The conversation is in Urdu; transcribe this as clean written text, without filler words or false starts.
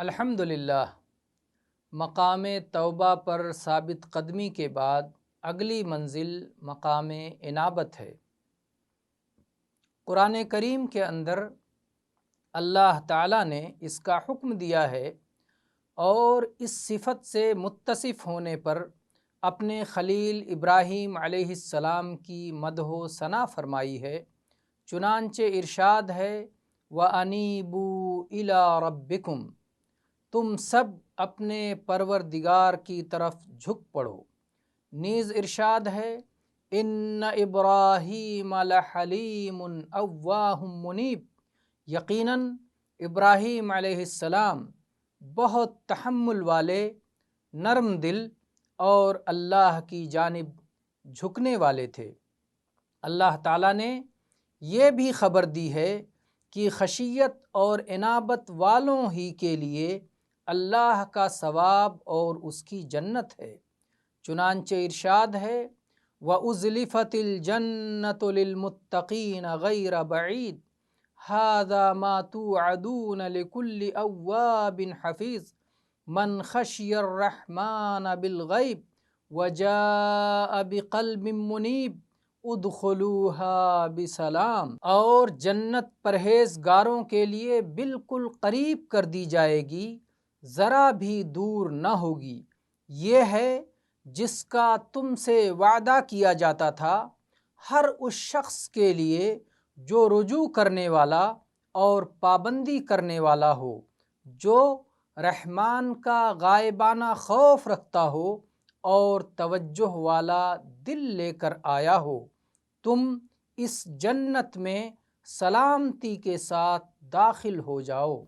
الحمدللہ، مقام توبہ پر ثابت قدمی کے بعد اگلی منزل مقام انابت ہے۔ قرآن کریم کے اندر اللہ تعالیٰ نے اس کا حکم دیا ہے اور اس صفت سے متصف ہونے پر اپنے خلیل ابراہیم علیہ السلام کی مدح و ثنا فرمائی ہے۔ چنانچہ ارشاد ہے وَأَنِيبُوا إِلَىٰ رَبِّكُمْ، تم سب اپنے پروردگار کی طرف جھک پڑو۔ نیز ارشاد ہے ان ابراہیم لحلیم اواہ منیب، یقیناً ابراہیم علیہ السلام بہت تحمل والے، نرم دل اور اللہ کی جانب جھکنے والے تھے۔ اللہ تعالیٰ نے یہ بھی خبر دی ہے کہ خشیت اور انابت والوں ہی کے لیے اللہ کا ثواب اور اس کی جنت ہے۔ چنانچہ ارشاد ہے وَأُزْلِفَتِ الْجَنَّةُ لِلْمُتَّقِينَ غَيْرَ بَعِيدٍ هَذَا مَا تُوعَدُونَ لِكُلِّ أَوَّابٍ حَفِيظٍ مَنْ خَشِيَ الرَّحْمَنَ بِالْغَيْبِ وَجَاءَ بِقَلْبٍ مُنِيبٍ ادخلوها بسلام، اور جنت پرہیزگاروں کے لیے بالکل قریب کر دی جائے گی، ذرا بھی دور نہ ہوگی۔ یہ ہے جس کا تم سے وعدہ کیا جاتا تھا، ہر اس شخص کے لیے جو رجوع کرنے والا اور پابندی کرنے والا ہو، جو رحمان کا غائبانہ خوف رکھتا ہو اور توجہ والا دل لے کر آیا ہو۔ تم اس جنت میں سلامتی کے ساتھ داخل ہو جاؤ۔